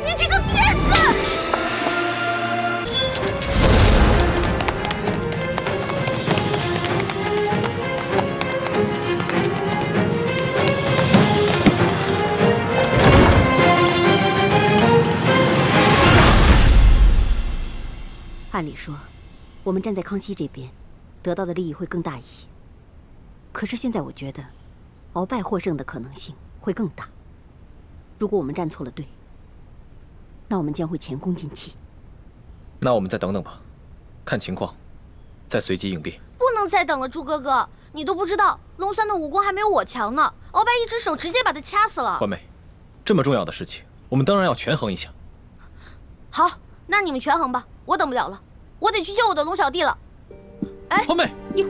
你这个骗子！按理说，我们站在康熙这边，得到的利益会更大一些。可是现在我觉得，鳌拜获胜的可能性会更大。如果我们站错了队，那我们将会前功尽弃。那我们再等等吧，看情况，再随机应变。不能再等了，朱哥哥，你都不知道，龙三的武功还没有我强呢。鳌拜一只手直接把他掐死了。欢妹，这么重要的事情，我们当然要权衡一下。好，那你们权衡吧，我等不了了，我得去救我的龙小弟了。哎，欢妹，一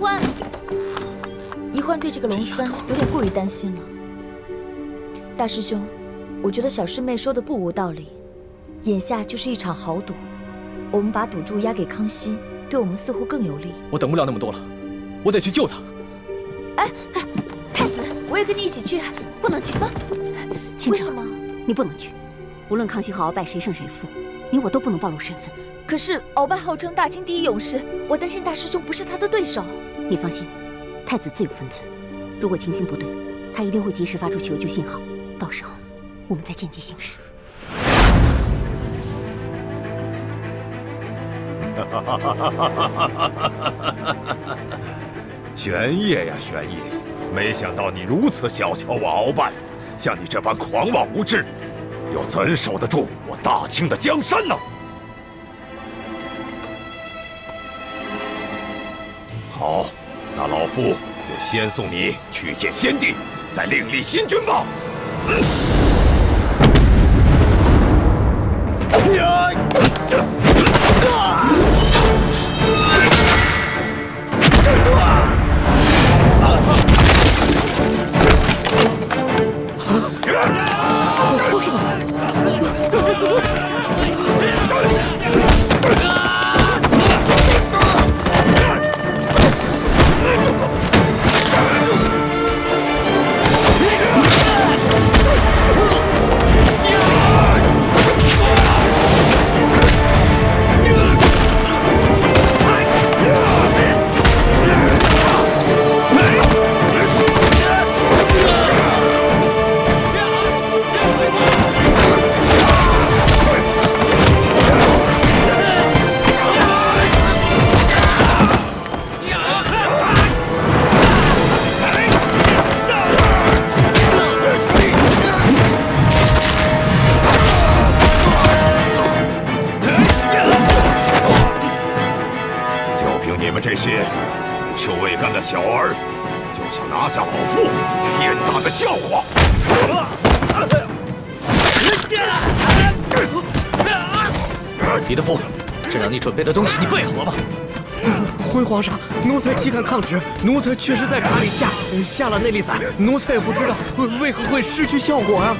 欢对这个龙三有点过于担心了。大师兄，我觉得小师妹说的不无道理。眼下就是一场豪赌，我们把赌注押给康熙，对我们似乎更有利。我等不了那么多了，我得去救他。哎，太子，我也跟你一起去。不能去啊！倾城，为什么？你不能去。无论康熙和鳌拜谁胜谁负，你我都不能暴露身份。可是鳌拜号称大清第一勇士，我担心大师兄不是他的对手。你放心，太子自有分寸。如果情形不对，他一定会及时发出求救信号，到时候我们再见机行事。玄烨呀，玄烨，没想到你如此小瞧我鳌拜，像你这般狂妄无知，又怎守得住我大清的江山呢？好，那老夫就先送你去见先帝，再另立新君吧。这些不羞未干的小儿，就想拿下老夫，天大的笑话！李德福，这让你准备的东西你备好了吗？回皇上，奴才岂敢抗旨？奴才确实在茶里下了内力散，奴才也不知道为何会失去效果呀。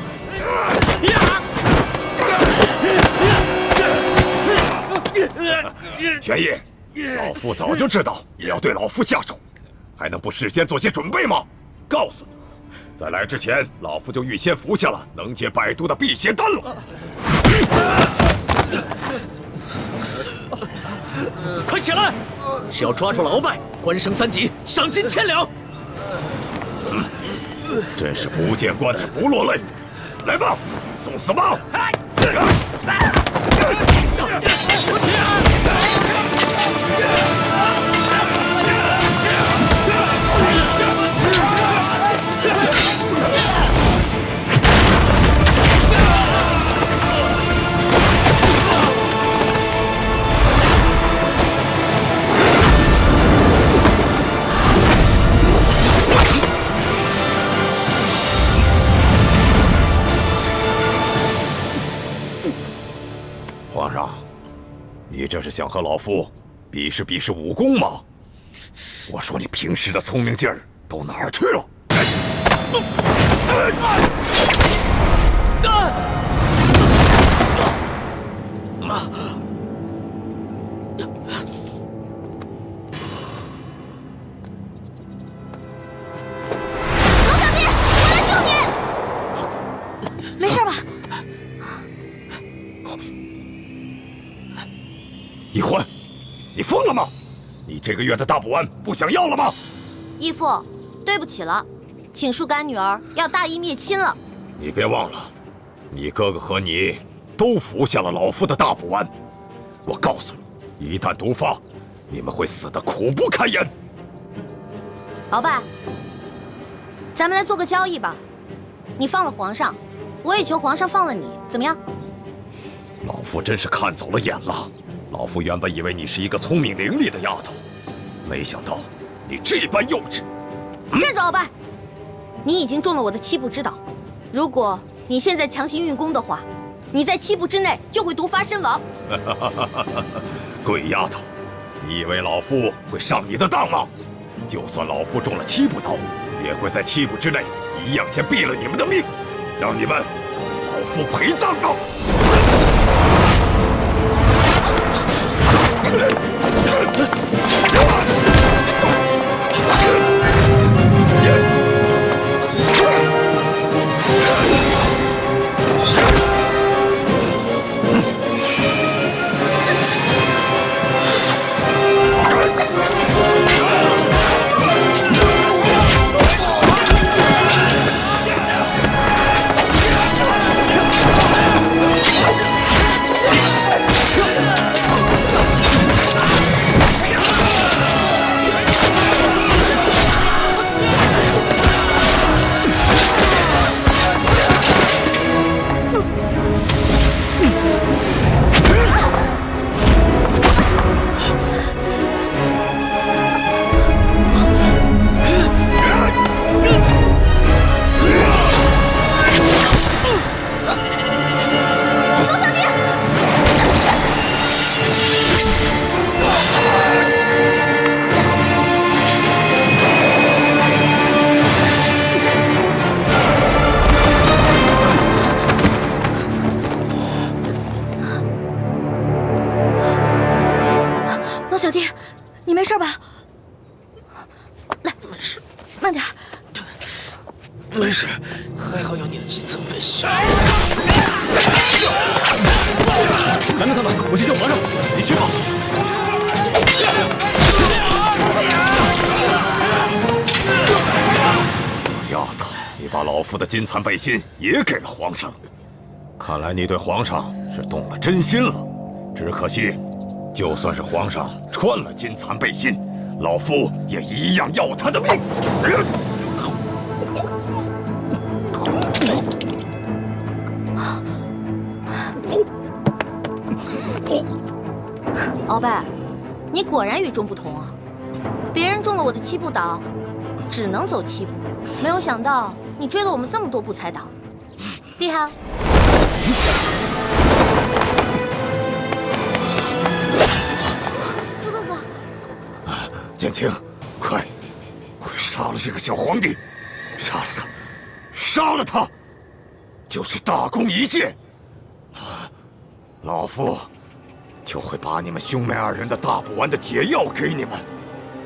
玄烨，老夫早就知道你要对老夫下手，还能不事先做些准备吗？告诉你，在来之前，老夫就预先服下了能解百毒的辟邪丹了。快起来！只要抓住了鳌拜，官升3级，赏金1000两。真是不见棺材不落泪。来吧，送死吧！皇上，你这是想和老夫比试比试武功吗？我说你平时的聪明劲儿都哪儿去了？龙小弟，我来救你！没事吧？一欢，你疯了吗？你这个月的大补丸不想要了吗？义父，对不起了，请恕干女儿要大义灭亲了。你别忘了，你哥哥和你都服下了老夫的大补丸。我告诉你，一旦毒发，你们会死得苦不堪言。鳌拜，咱们来做个交易吧，你放了皇上，我也求皇上放了你，怎么样？老夫真是看走了眼了。老夫原本以为你是一个聪明伶俐的丫头，没想到你这般幼稚。站住，鳌拜！你已经中了我的7步之岛，如果你现在强行运功的话，你在7步之内就会毒发身亡。鬼丫头，你以为老夫会上你的当吗？就算老夫中了7步刀，也会在7步之内一样先毙了你们的命，让你们为老夫陪葬的。小弟，你没事吧？来，没事，慢点。没事，还好有你的金层背心。拦着他们，我去救皇上。你去吧。死丫头，你把老夫的金蚕背心也给了皇上，看来你对皇上是动了真心了。只可惜，就算是皇上穿了金蚕背心，老夫也一样要他的命。鳌拜，你果然与众不同啊！别人中了我的7步岛，只能走7步，没有想到你追了我们这么多步才倒，厉害啊！猪哥哥，剑青，快杀了这个小皇帝！杀了他！杀了他！就是大功一件，老夫就会把你们兄妹2人的大补丸的解药给你们，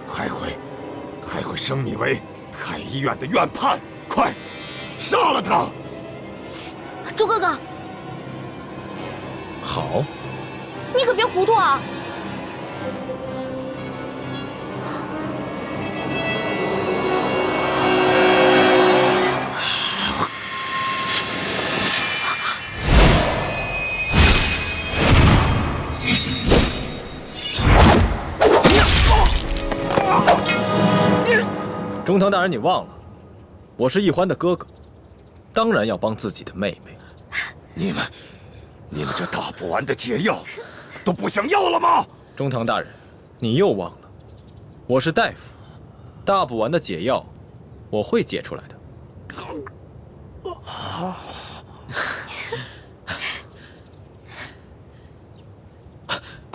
还会升你为太医院的院判。快，杀了他！猪哥哥，好，你可别糊涂啊！中堂大人，你忘了，我是奕欢的哥哥，当然要帮自己的妹妹。你们这大补丸的解药都不想要了吗？中堂大人，你又忘了，我是大夫，大补丸的解药我会解出来的。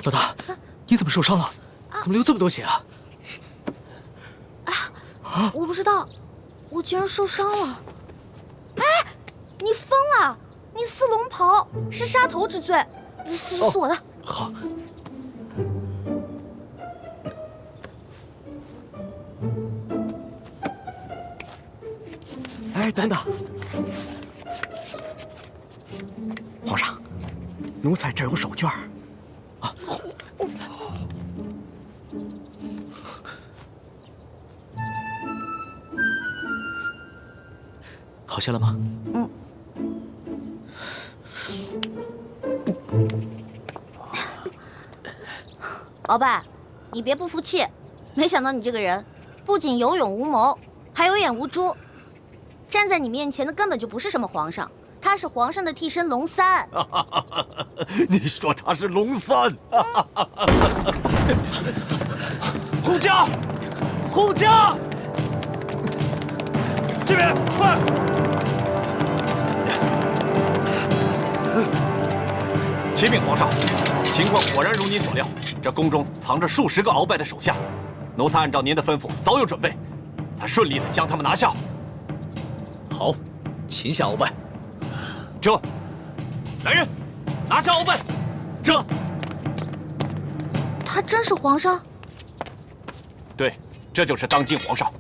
老大，你怎么受伤了？怎么流这么多血啊？我不知道，我居然受伤了。哎，你疯了！你撕龙袍是杀头之罪，死我的！好。哎，等等，皇上，奴才这有手绢儿。啊，好些了吗？嗯。鳌拜，你别不服气，没想到你这个人不仅有勇无谋，还有眼无珠。站在你面前的根本就不是什么皇上，他是皇上的替身龙三。你说他是龙三？护驾，护驾！这边快！启禀皇上，情况果然如您所料，这宫中藏着数十个鳌拜的手下，奴才按照您的吩咐早有准备，才顺利的将他们拿下。好，擒下鳌拜。这，来人，拿下鳌拜。这，他真是皇上？对，这就是当今皇上。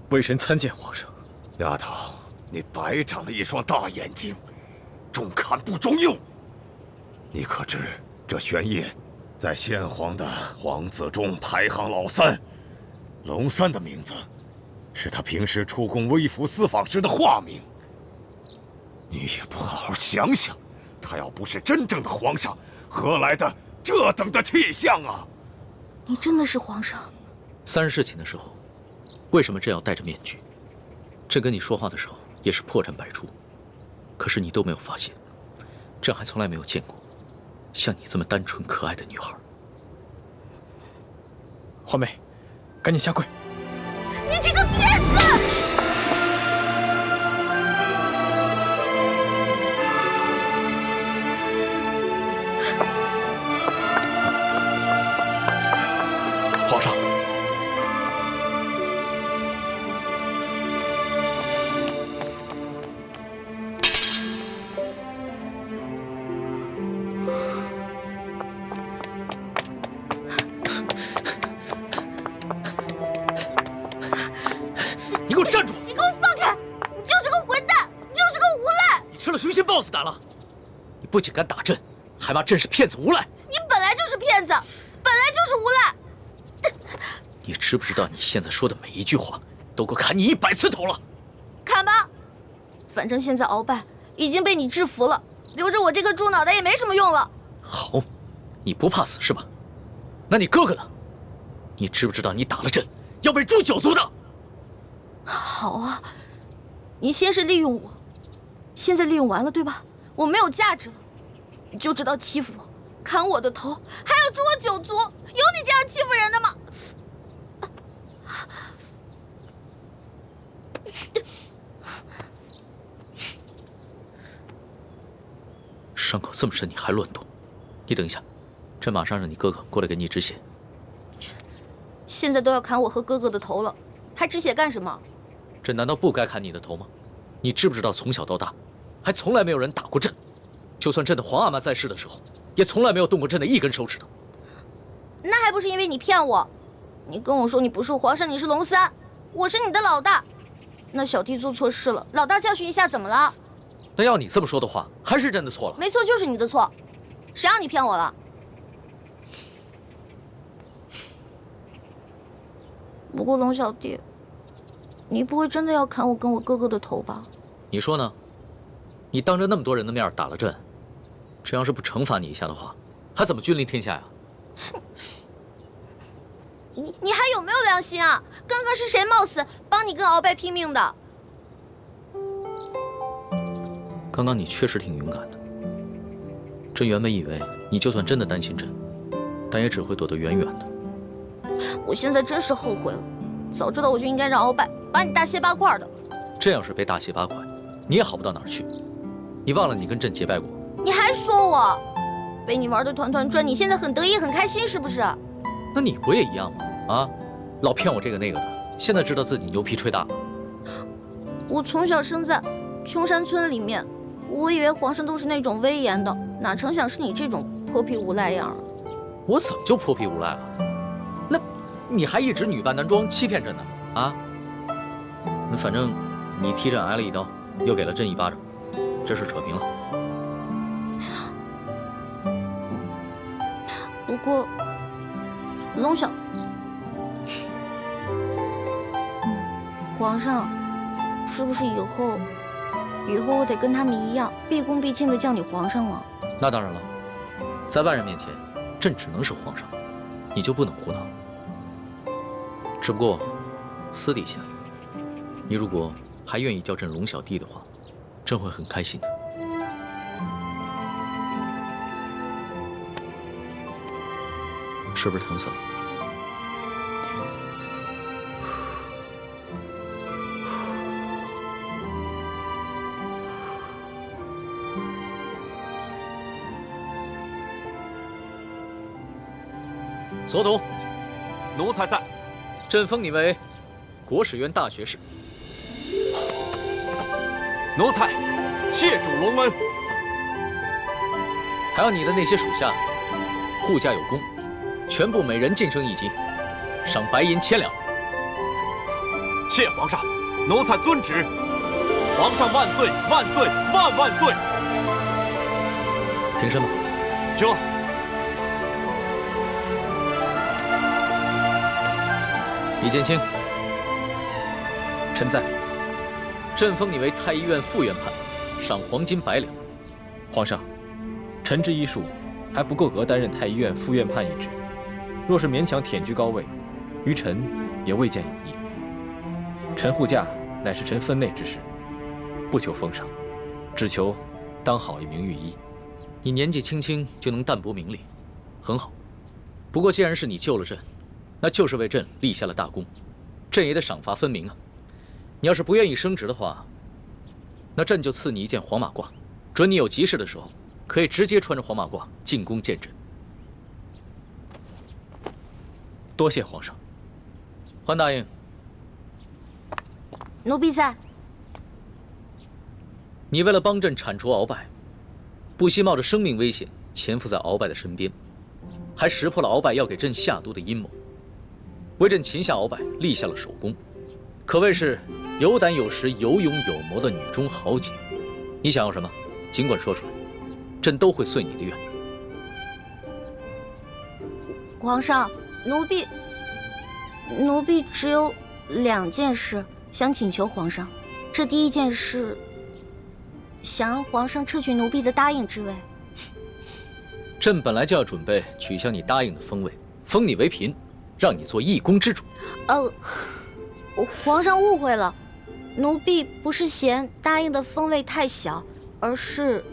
微臣参见皇上。丫头，你白长了一双大眼睛，中看不中用。你可知这玄烨在先皇的皇子中排行老3，龙三的名字是他平时出宫微服私访时的化名。你也不好好想想，他要不是真正的皇上，何来的这等的气象啊？你真的是皇上？3日侍寝的时候，为什么朕要戴着面具？朕跟你说话的时候也是破绽百出，可是你都没有发现。朕还从来没有见过像你这么单纯可爱的女孩。华妹，赶紧下跪！你这个骗子！皇上，你给我站住！你给我放开！你就是个混蛋，你就是个无赖！你吃了雄心豹子胆了！你不仅敢打朕，还骂朕是骗子无赖！你本来就是骗子，本来就是无赖！你知不知道你现在说的每一句话都够砍你100次头了？砍吧，反正现在鳌拜已经被你制服了，留着我这个猪脑袋也没什么用了。好，你不怕死是吧？那你哥哥呢？你知不知道你打了朕要被诛9族的？好啊，你先是利用我，现在利用完了对吧？我没有价值了，你就知道欺负我，砍我的头，还要诛我9族，有你这样欺负人的吗？伤口这么深，你还乱动？你等一下，朕马上让你哥哥过来给你止血。现在都要砍我和哥哥的头了，还止血干什么？朕难道不该砍你的头吗？你知不知道从小到大，还从来没有人打过朕，就算朕的皇阿玛在世的时候，也从来没有动过朕的一根手指头。那还不是因为你骗我？你跟我说你不是皇上，你是龙三，我是你的老大。那小弟做错事了，老大教训一下怎么了？那要你这么说的话，还是朕的错了。没错，就是你的错，谁让你骗我了？不过龙小弟，你不会真的要砍我跟我哥哥的头吧？你说呢？你当着那么多人的面打了朕，朕要是不惩罚你一下的话，还怎么君临天下呀？你还有没有良心啊？刚刚是谁冒死帮你跟鳌拜拼命的？刚刚你确实挺勇敢的。朕原本以为你就算真的担心朕，但也只会躲得远远的。我现在真是后悔了，早知道我就应该让鳌拜把你大卸8块的。朕要是被大卸8块，你也好不到哪儿去。你忘了你跟朕结拜过？你还说我被你玩的团团转，你现在很得意很开心是不是？那你不也一样吗？啊，老骗我这个那个的，现在知道自己牛皮吹大了。我从小生在穷山村里面，我以为皇上都是那种威严的，哪成想是你这种泼皮无赖样啊！我怎么就泼皮无赖了？那你还一直女扮男装欺骗朕呢？啊？那反正你踢朕挨了一刀，又给了朕1巴掌，这事扯平了。不过，龙小，皇上，是不是以后我得跟他们一样，毕恭毕敬的叫你皇上了？那当然了，在外人面前，朕只能是皇上，你就不能胡闹。只不过，私底下，你如果还愿意叫朕龙小弟的话，朕会很开心的。是不是疼死了？所统，奴才在。朕封你为国史院大学士。奴才谢主隆恩。还有你的那些属下，护驾有功，全部每人晋升1级，赏白银1000两。谢皇上，奴才遵旨。皇上万岁万岁万万岁！平身吧。这。李建清，臣在。朕封你为太医院副院判，赏黄金100两。皇上，臣之医术还不够格担任太医院副院判一职，若是勉强忝居高位，于臣也未见有益。臣护驾乃是臣分内之事，不求封赏，只求当好一名御医。你年纪轻轻就能淡泊名利，很好。不过既然是你救了朕，那就是为朕立下了大功，朕也得赏罚分明啊！你要是不愿意升职的话，那朕就赐你一件黄马褂，准你有急事的时候，可以直接穿着黄马褂进宫见朕。多谢皇上。桓大爷，奴婢在。你为了帮朕铲除鳌拜，不惜冒着生命危险潜伏在鳌拜的身边，还识破了鳌拜要给朕下毒的阴谋。为朕擒下鳌拜立下了首功，可谓是有胆有识、有勇有谋的女中豪杰。你想要什么，尽管说出来，朕都会遂你的愿。皇上，奴婢只有2件事想请求皇上。这第一件事，想让皇上撤去奴婢的答应之位。朕本来就要准备取消你答应的封位，封你为嫔，让你做一宫之主。皇上误会了，奴婢不是嫌答应的封位太小，而是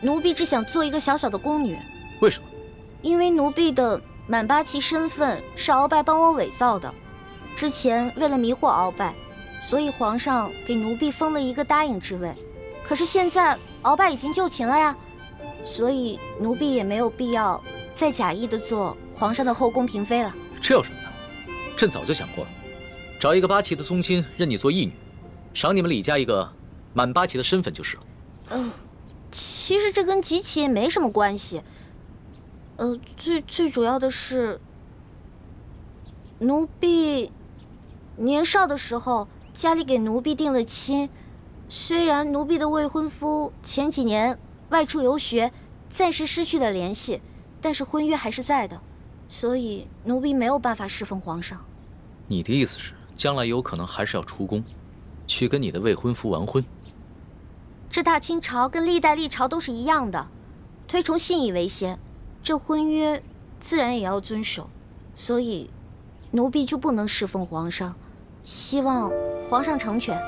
奴婢只想做一个小小的宫女。为什么？因为奴婢的满八旗身份是鳌拜帮我伪造的，之前为了迷惑鳌拜，所以皇上给奴婢封了一个答应之位。可是现在鳌拜已经就擒了呀，所以奴婢也没有必要再假意的做皇上的后宫嫔妃了。这有什么的？朕早就想过了，找一个八旗的宗亲认你做义女，赏你们李家一个满八旗的身份就是了。其实这跟几起也没什么关系。最主要的是，奴婢年少的时候家里给奴婢定了亲，虽然奴婢的未婚夫前几年外出游学，暂时失去了联系，但是婚约还是在的，所以奴婢没有办法侍奉皇上。你的意思是，将来有可能还是要出宫，去跟你的未婚夫完婚？这大清朝跟历代历朝都是一样的，推崇信义为先，这婚约自然也要遵守，所以奴婢就不能侍奉皇上，希望皇上成全。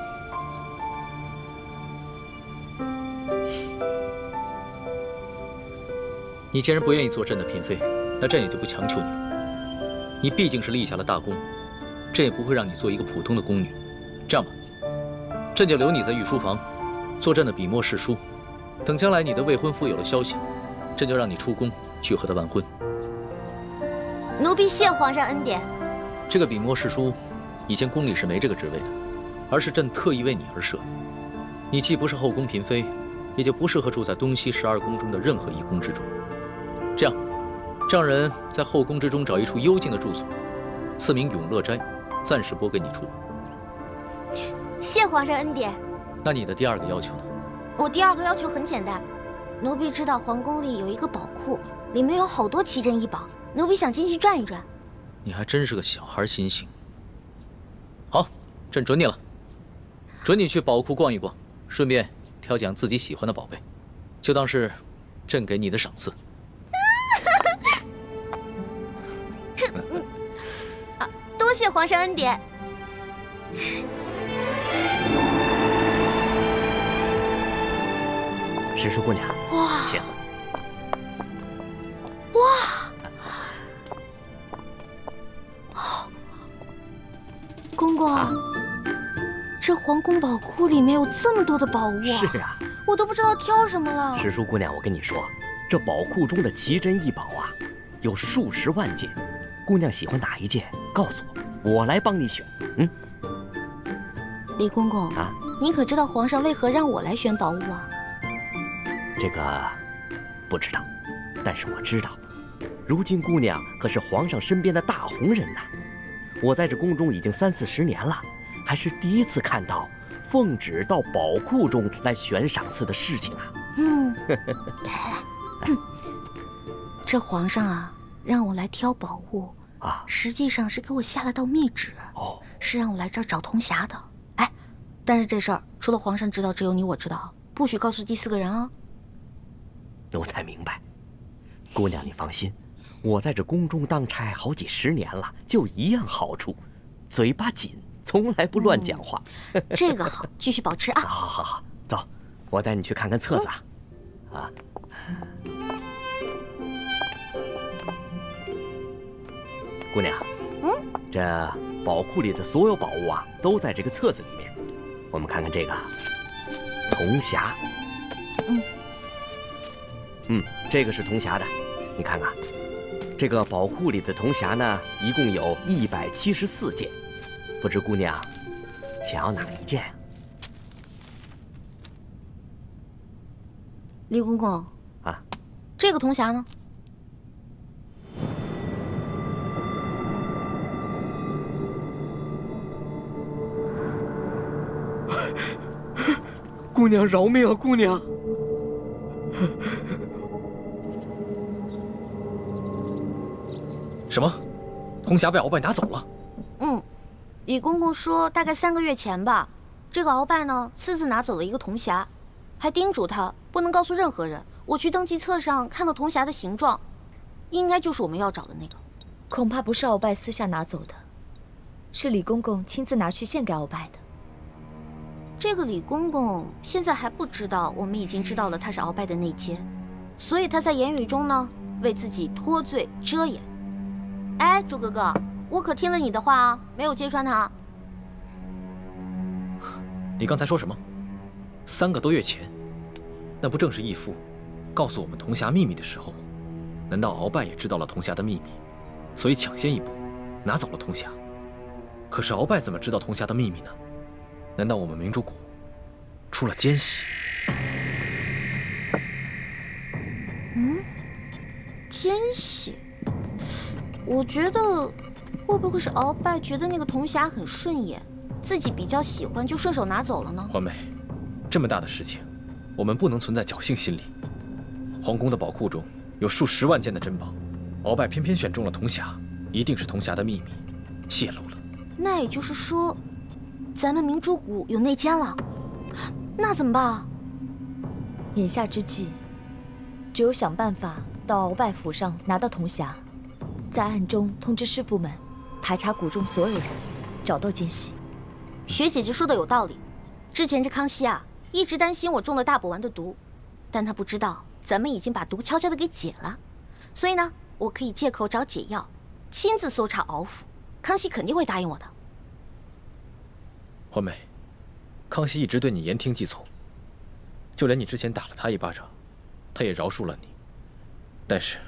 你既然不愿意做朕的嫔妃，那朕也就不强求你。你毕竟是立下了大功，朕也不会让你做一个普通的宫女。这样吧，朕就留你在御书房，做朕的笔墨侍书。等将来你的未婚夫有了消息，朕就让你出宫去和他完婚。奴婢谢皇上恩典。这个笔墨侍书，以前宫里是没这个职位的，而是朕特意为你而设。你既不是后宫嫔妃，也就不适合住在东西12宫中的任何一宫之中。这样，让人在后宫之中找一处幽静的住所，赐名永乐斋，暂时拨给你住。谢皇上恩典。那你的第2个要求呢？我第2个要求很简单，奴婢知道皇宫里有一个宝库，里面有好多奇珍异宝，奴婢想进去转一转。你还真是个小孩心性。好，朕准你了。准你去宝库逛一逛，顺便挑拣自己喜欢的宝贝，就当是朕给你的赏赐。多谢皇上恩典。石树姑娘，哇，请。公公，这皇宫宝库里面有这么多的宝物啊！是啊，我都不知道挑什么了。石树姑娘，我跟你说，这宝库中的奇珍异宝啊，有数十万件。姑娘喜欢哪一件，告诉我，我来帮你选。李公公啊，你可知道皇上为何让我来选宝物啊？这个不知道，但是我知道，如今姑娘可是皇上身边的大红人呐。我在这宫中已经30-40年了，还是第一次看到奉旨到宝库中来选赏赐的事情啊。来，这皇上啊，让我来挑宝物啊，实际上是给我下了道密旨，是让我来这儿找铜匣的。哎，但是这事儿除了皇上知道，只有你我知道，不许告诉第4个人啊。奴才明白，姑娘你放心，我在这宫中当差好几10年了，就一样好处，嘴巴紧，从来不乱讲话。这个好，继续保持啊。好，走，我带你去看看册子啊。姑娘，这宝库里的所有宝物啊，都在这个册子里面。我们看看这个铜匣。这个是铜匣的，你看看，这个宝库里的铜匣呢，一共有174件，不知姑娘想要哪一件啊？李公公啊，这个铜匣呢？姑娘饶命啊，姑娘！什么？铜匣被鳌拜拿走了？李公公说大概3个月前吧，这个鳌拜呢私自拿走了一个铜匣，还叮嘱他不能告诉任何人。我去登记册上看到铜匣的形状，应该就是我们要找的那个。恐怕不是鳌拜私下拿走的，是李公公亲自拿去献给鳌拜的。这个李公公现在还不知道我们已经知道了他是鳌拜的内奸，所以他在言语中呢为自己脱罪遮掩。哎，朱哥哥，我可听了你的话啊，没有揭穿他。你刚才说什么？3个多月前，那不正是义父告诉我们铜匣秘密的时候吗？难道鳌拜也知道了铜匣的秘密，所以抢先一步拿走了铜匣？可是鳌拜怎么知道铜匣的秘密呢？难道我们明珠谷出了奸细？奸细？我觉得会不会是鳌拜觉得那个铜匣很顺眼，自己比较喜欢，就顺手拿走了呢？环美，这么大的事情，我们不能存在侥幸心理。皇宫的宝库中有数10万件的珍宝，鳌拜偏偏选中了铜匣，一定是铜匣的秘密泄露了。那也就是说，咱们明珠谷有内奸了，那怎么办啊？眼下之计，只有想办法到鳌拜府上拿到铜匣，在暗中通知师傅们排查谷中所有人，找到奸细。学姐姐说的有道理，之前这康熙啊，一直担心我中了大补丸的毒，但他不知道咱们已经把毒悄悄的给解了，所以呢，我可以借口找解药，亲自搜查鳌府，康熙肯定会答应我的。环美，康熙一直对你言听计从，就连你之前打了他一巴掌，他也饶恕了你。但是，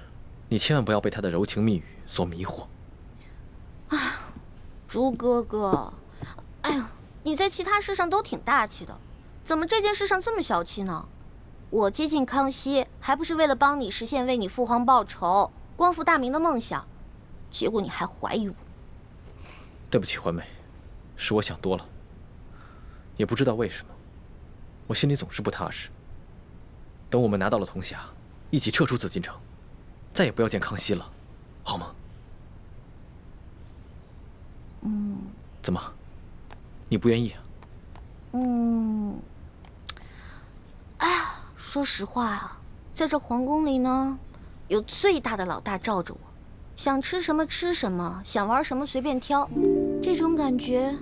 你千万不要被他的柔情蜜语所迷惑。朱哥哥，哎呀，你在其他事上都挺大气的，怎么这件事上这么小气呢？我接近康熙，还不是为了帮你实现为你父皇报仇、光复大明的梦想，结果你还怀疑我。对不起，环美，是我想多了。也不知道为什么，我心里总是不踏实。等我们拿到了铜匣，一起撤出紫禁城，再也不要见康熙了，好吗？怎么，你不愿意啊？哎呀，说实话啊，在这皇宫里呢，有最大的老大罩着我，想吃什么吃什么，想玩什么随便挑，这种感觉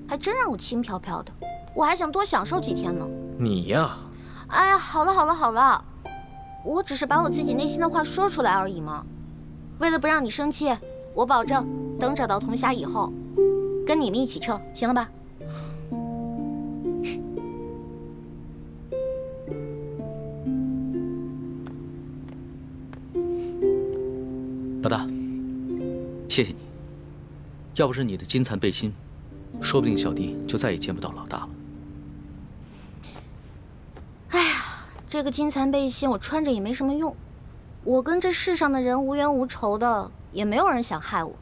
还真让我轻飘飘的。我还想多享受几天呢。你呀，哎呀，好了好了好了，我只是把我自己内心的话说出来而已嘛。为了不让你生气，我保证等找到铜匣以后，跟你们一起撤，行了吧？老大，谢谢你。要不是你的金蚕背心，说不定小弟就再也见不到老大了。哎呀，这个金蚕背心我穿着也没什么用，我跟这世上的人无冤无仇的，也没有人想害我。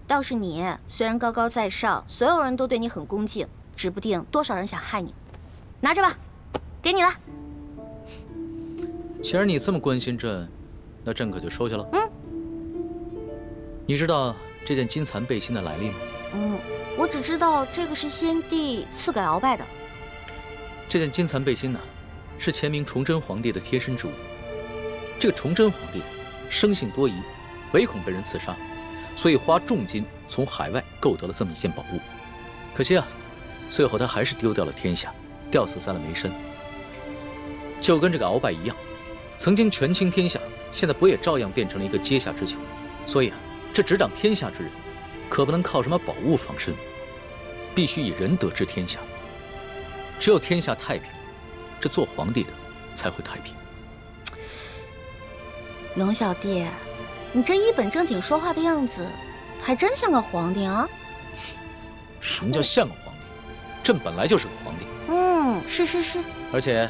倒是你，虽然高高在上，所有人都对你很恭敬，指不定多少人想害你。拿着吧，给你了。既然你这么关心朕，那朕可就收下了。你知道这件金蚕背心的来历吗？我只知道这个是先帝赐给鳌拜的。这件金蚕背心呢，是前明崇祯皇帝的贴身之物。这个崇祯皇帝生性多疑，唯恐被人刺杀，所以花重金从海外购得了这么一件宝物。可惜啊，最后他还是丢掉了天下，吊死在了梅山。就跟这个鳌拜一样，曾经权倾天下，现在不也照样变成了一个阶下之囚？所以啊，这执掌天下之人，可不能靠什么宝物防身，必须以仁德治天下。只有天下太平，这做皇帝的才会太平。龙小弟，你这一本正经说话的样子，还真像个皇帝啊！什么叫像个皇帝？朕本来就是个皇帝。是，而且，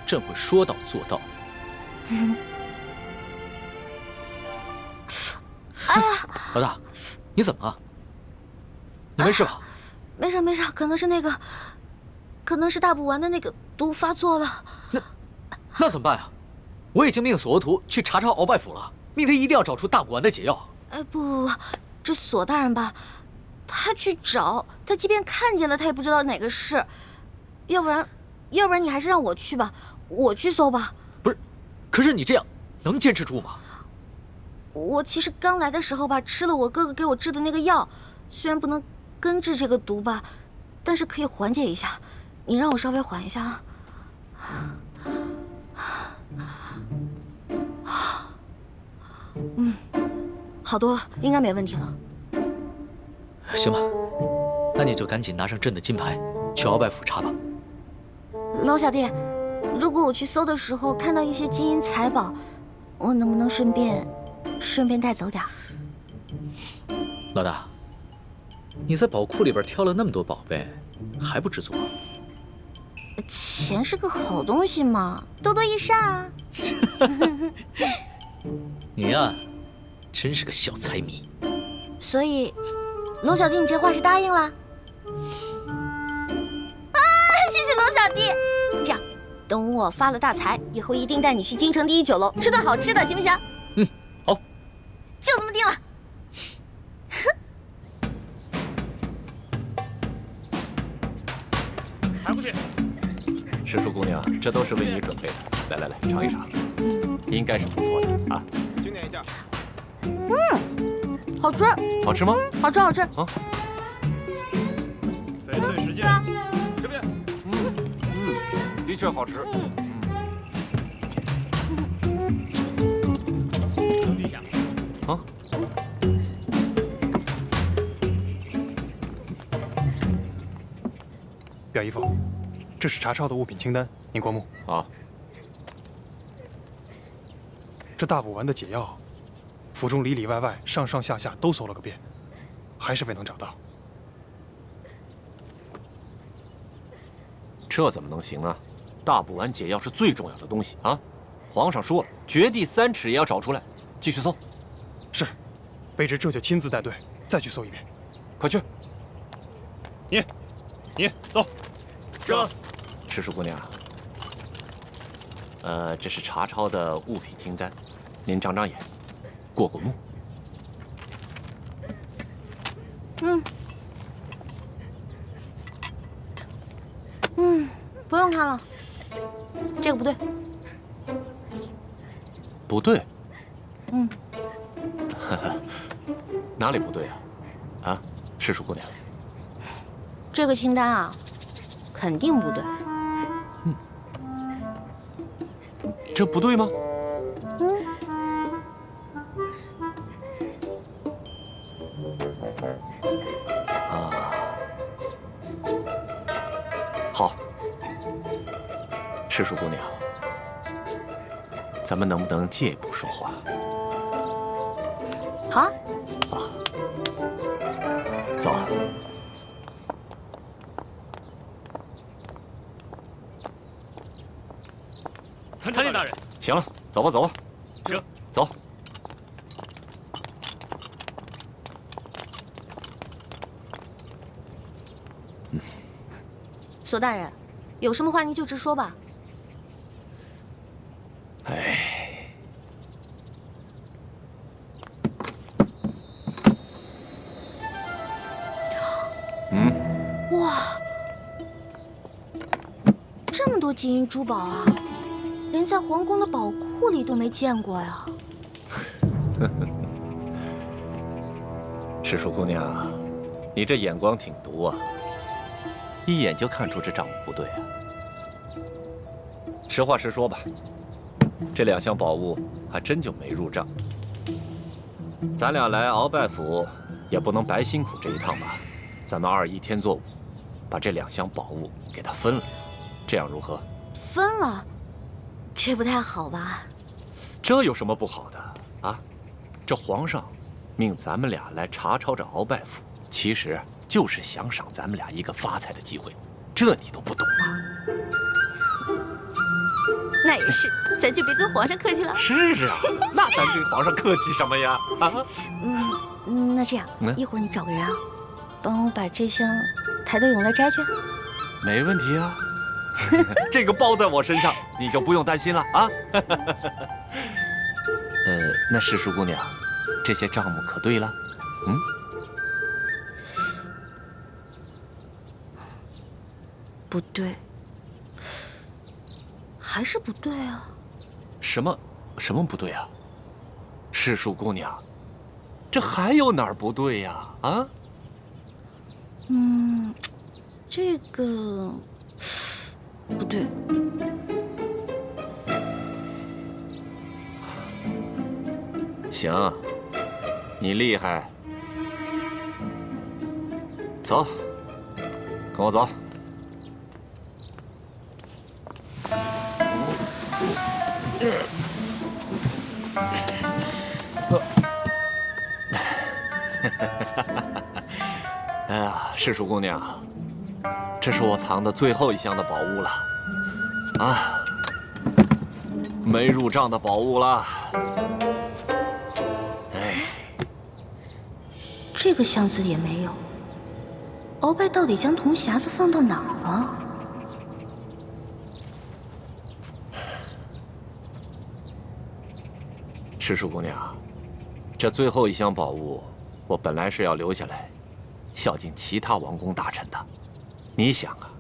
朕会说到做到。哎呀，老大，你怎么了？你没事吧？没事，可能是大补丸的那个毒发作了。那怎么办啊？我已经命索额图去查抄鳌拜府了，命他一定要找出大补丸的解药。不，这索大人吧，他去找，他即便看见了，他也不知道哪个是。要不然你还是让我去吧，我去搜吧。不是，可是你这样能坚持住吗？我其实刚来的时候吧，吃了我哥哥给我制的那个药，虽然不能根治这个毒吧，但是可以缓解一下。你让我稍微缓一下啊。好多了，应该没问题了。行吧，那你就赶紧拿上朕的金牌，去鳌拜府查吧。老小弟，如果我去搜的时候看到一些金银财宝，我能不能顺便带走点儿？老大，你在宝库里边挑了那么多宝贝，还不知足？钱是个好东西嘛，多多益善啊。你呀，真是个小财迷。所以，龙小弟，你这话是答应了？啊，谢谢龙小弟。这样，等我发了大财以后，一定带你去京城第一酒楼吃顿好吃的，行不行？好，就这么定了。还不去？师叔姑娘，这都是为你准备的。来，尝一尝，应该是不错的啊。清点一下。好吃。好吃吗？好吃。啊。翡翠时间，这边。的确好吃。等一下。啊。表姨夫，这是查抄的物品清单，您过目。啊。这大补丸的解药，府中里里外外、上上下下都搜了个遍，还是未能找到。这怎么能行啊？大补丸解药是最重要的东西啊！皇上说了，掘地3尺也要找出来。继续搜。是，卑职这就亲自带队再去搜一遍。快去。你走。这，师叔姑娘，这是查抄的物品清单，您长长眼，过目。啊，这个不对。不对？嗯，哪里不对啊？啊，世树姑娘，这个清单啊，肯定不对。这不对吗？嗯。好，世树姑娘，咱们能不能借一步说话？好啊。走。参见大人。行了，走吧，走吧。行，走。索大人，有什么话您就直说吧。哎，哇，这么多金银珠宝啊，连在皇宫的宝库里都没见过呀。世树姑娘，你这眼光挺毒啊，一眼就看出这账目不对啊。实话实说吧，这2箱宝物还真就没入账。咱俩来鳌拜府，也不能白辛苦这一趟吧？咱们2:1天作5，把这2箱宝物给他分了，这样如何？分了，这不太好吧？这有什么不好的啊？这皇上命咱们俩来查抄这鳌拜府，其实就是想赏咱们俩一个发财的机会，这你都不懂吗？那也是，咱就别跟皇上客气了。是啊，那咱跟皇上客气什么呀？啊？那这样，一会儿你找个人啊，帮我把这箱抬到永乐斋去。没问题啊，这个包在我身上，你就不用担心了啊。那世树姑娘，这些账目可对了？不对，还是不对啊？什么不对啊？世树姑娘，这还有哪儿不对呀？啊？这个不对。行，你厉害。走，跟我走。哎呀，世树姑娘，这是我藏的最后1箱的宝物了，啊，没入账的宝物了。哎，这个箱子也没有。鳌拜到底将铜匣子放到哪儿了？世树姑娘，这最后1箱宝物，我本来是要留下来，孝敬其他王公大臣的。你想啊，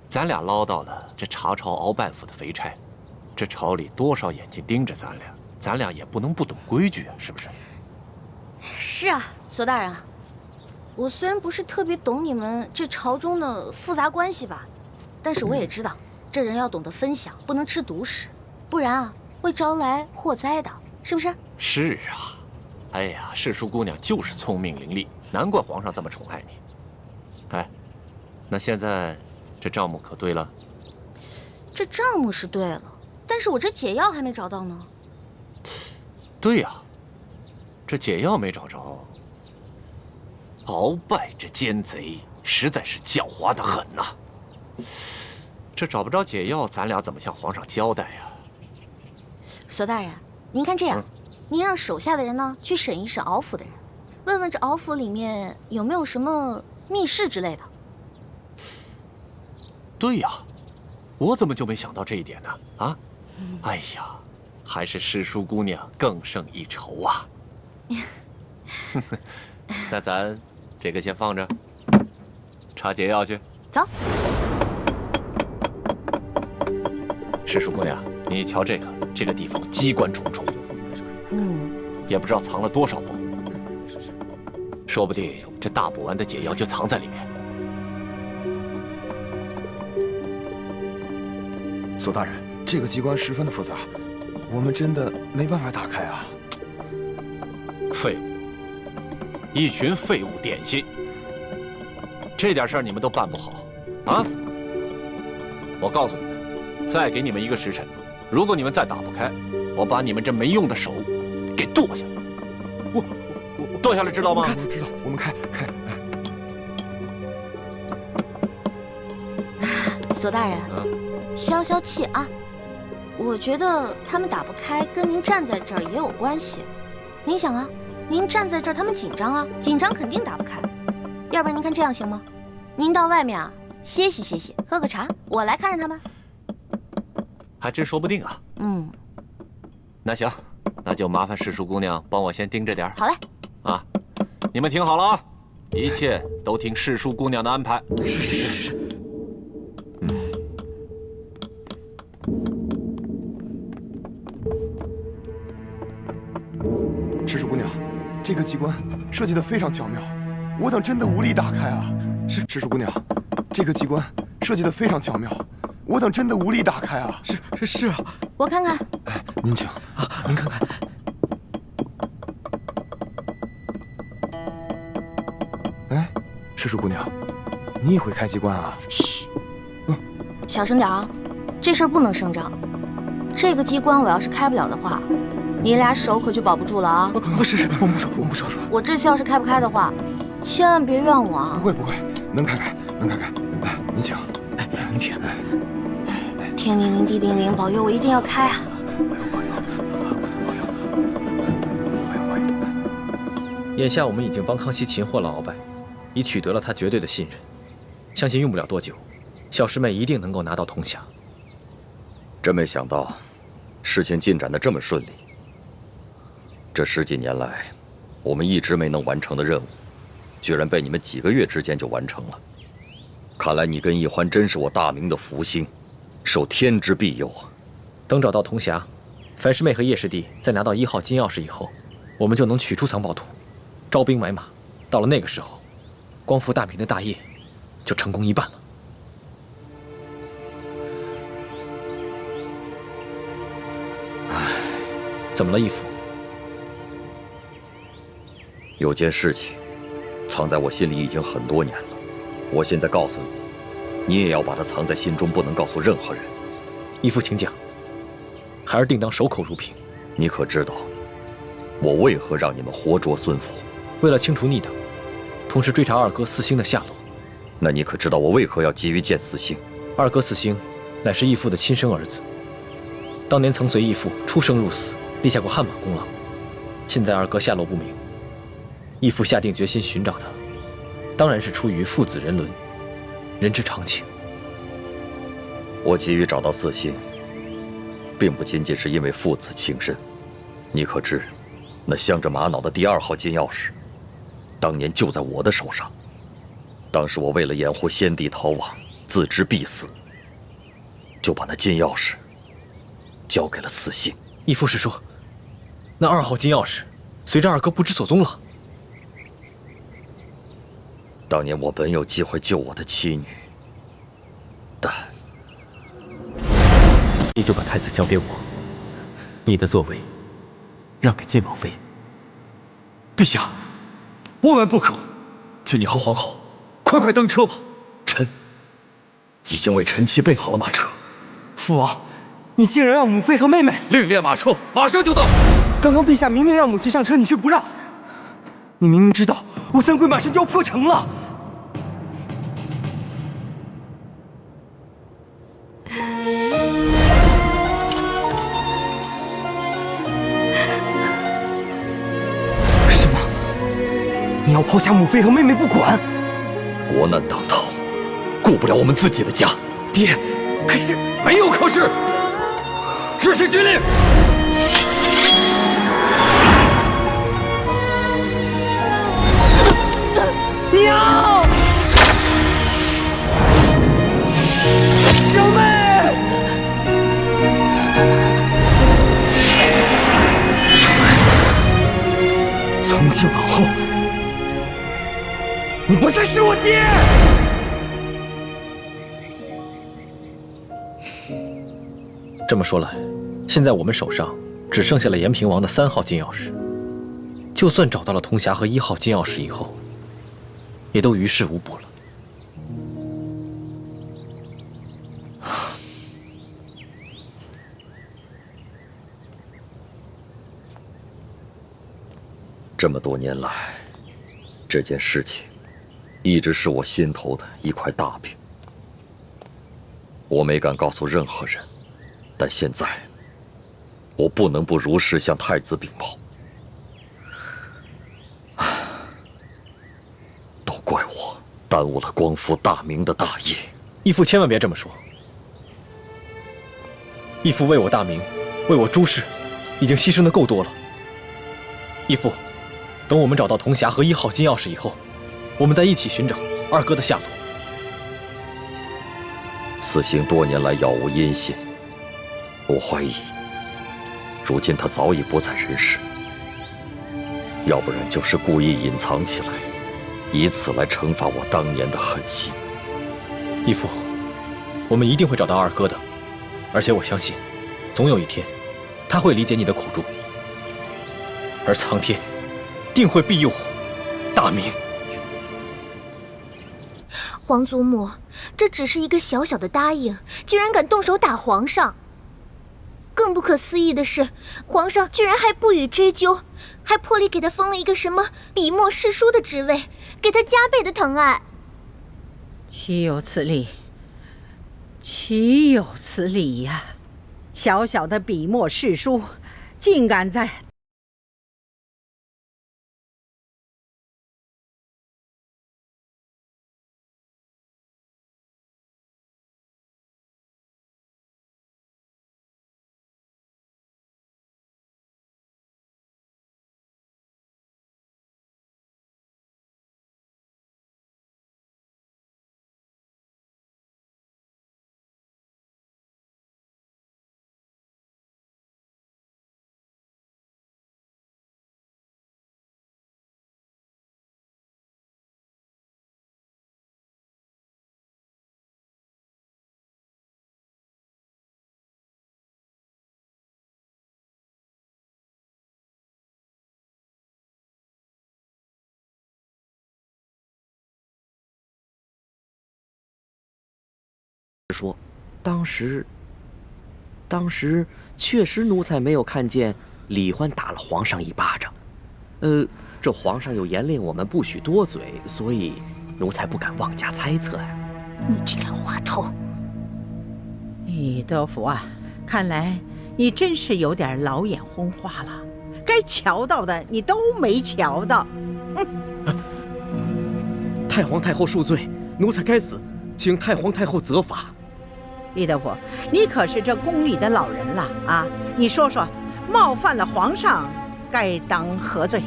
咱俩捞到了这查抄鳌拜府的肥差，这朝里多少眼睛盯着咱俩也不能不懂规矩啊，是不是？是啊，索大人啊，我虽然不是特别懂你们这朝中的复杂关系吧，但是我也知道，这人要懂得分享，不能吃独食，不然啊会招来祸灾的，是不是？是啊，哎呀，世树姑娘就是聪明伶俐，难怪皇上这么宠爱你。哎，那现在这账目可对了？这账目是对了，但是我这解药还没找到呢。对呀，这解药没找着。鳌拜这奸贼实在是狡猾得很呐！这找不着解药，咱俩怎么向皇上交代呀？索大人，您看这样，您让手下的人呢去审一审鳌府的人，问问这鳌府里面有没有什么密室之类的。对呀，我怎么就没想到这一点呢？啊，哎呀，还是世树姑娘更胜一筹啊！那咱这个先放着，查解药去。走。赤树姑娘，你瞧这个地方机关重重，也不知道藏了多少宝物，说不定这大补丸的解药就藏在里面。索大人，这个机关十分的复杂，我们真的没办法打开啊！废物，一群废物点心，这点事儿你们都办不好啊！我告诉你们，再给你们1个时辰，如果你们再打不开，我把你们这没用的手给剁下来。我剁下来，知道吗？我知道，我们开。索大人，消消气啊！我觉得他们打不开，跟您站在这儿也有关系。您想啊，您站在这儿，他们紧张啊，紧张肯定打不开。要不然您看这样行吗？您到外面啊歇息，喝个茶，我来看着他们。还真说不定啊。那行，那就麻烦世淑姑娘帮我先盯着点儿。好嘞。啊，你们听好了啊，一切都听世淑姑娘的安排。是。赤树姑娘，这个机关设计得非常巧妙，我等真的无力打开啊！是赤树姑娘，这个机关设计得非常巧妙，我等真的无力打开啊！是啊，我看看。哎，您请啊，您看看。哎，赤树姑娘，你也会开机关啊？嘘，小声点啊，这事儿不能声张。这个机关我要是开不了的话，你俩手可就保不住了啊！是，我们不说。我这次要是开不开的话，千万别怨我啊！不会，能开。哎，您请。哎，您请。天灵灵，地灵灵，保佑我一定要开啊！眼下我们已经帮康熙擒获了鳌拜，已取得了他绝对的信任，相信用不了多久，小师妹一定能够拿到铜匣。真没想到，事情进展得这么顺利。这10几年来，我们一直没能完成的任务，居然被你们几个月之间就完成了。看来你跟易欢真是我大明的福星，受天之庇佑啊！等找到铜匣，樊师妹和叶师弟再拿到1号金钥匙以后，我们就能取出藏宝图，招兵买马。到了那个时候，光复大明的大业就成功一半了。怎么了，义父？有件事情藏在我心里已经很多年了，我现在告诉你，你也要把它藏在心中，不能告诉任何人。义父，请讲。孩儿定当守口如瓶。你可知道，我为何让你们活捉孙府？为了清除逆党，同时追查二哥四星的下落。那你可知道我为何要急于见四星？二哥四星乃是义父的亲生儿子，当年曾随义父出生入死，立下过汗马功劳。现在二哥下落不明，义父下定决心寻找他，当然是出于父子人伦，人之常情。我急于找到四星，并不仅仅是因为父子情深。你可知，那镶着玛瑙的第2号金钥匙，当年就在我的手上。当时我为了掩护先帝逃亡，自知必死，就把那金钥匙交给了四星。义父是说，那2号金钥匙随着二哥不知所踪了。当年我本有机会救我的妻女，但你就把太子交给我，你的座位让给晋王妃。陛下，万万不可！请你和皇后快登车吧。臣已经为臣妻备好了马车。父王，你竟然让母妃和妹妹另列马车，马上就到。刚刚陛下明明让母亲上车，你却不让。你明明知道吴三桂马上就要破城了。什么？你要抛下母妃和妹妹不管？国难当头，顾不了我们自己的家。爹，可是没有可是，执行军令。娘，小妹。亲王后，你不再是我爹。这么说来，现在我们手上只剩下了延平王的3号金钥匙。就算找到了铜匣和1号金钥匙以后，也都于事无补了。这么多年来，这件事情一直是我心头的一块大饼。我没敢告诉任何人，但现在我不能不如实向太子禀报。都怪我耽误了光复大明的大业。义父千万别这么说。义父为我大明，为我朱氏，已经牺牲的够多了。义父，等我们找到铜匣和1号金钥匙以后，我们再一起寻找二哥的下落。四星多年来杳无音信，我怀疑，如今他早已不在人世，要不然就是故意隐藏起来，以此来惩罚我当年的狠心。义父，我们一定会找到二哥的，而且我相信，总有一天，他会理解你的苦衷，而苍天定会庇佑我大明。皇祖母，这只是一个小小的答应，居然敢动手打皇上。更不可思议的是，皇上居然还不予追究，还破例给他封了一个什么笔墨侍书的职位，给他加倍的疼爱。岂有此理！岂有此理呀！小小的笔墨侍书，竟敢在……说，当时确实奴才没有看见李欢打了皇上一巴掌。这皇上又严令我们不许多嘴，所以奴才不敢妄加猜测呀。你这个滑头！李德福啊，看来你真是有点老眼昏花了，该瞧到的你都没瞧到。太皇太后恕罪，奴才该死，请太皇太后责罚。李德福，你可是这宫里的老人了啊！你说说，冒犯了皇上，该当何罪？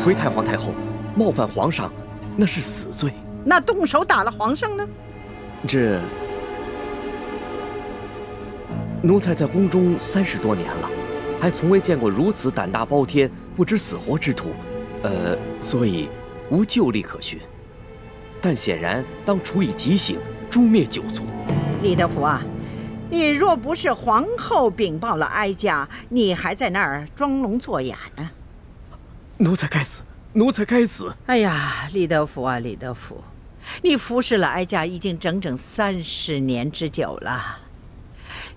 回太皇太后，冒犯皇上，那是死罪。那动手打了皇上呢？这奴才在宫中30多年了，还从未见过如此胆大包天、不知死活之徒，所以无旧例可循。但显然当处以极刑，诛灭9族。李德福啊，你若不是皇后禀报了哀家，你还在那儿装聋作哑呢。奴才该死，奴才该死！哎呀，李德福啊，李德福，你服侍了哀家已经整整30年之久了。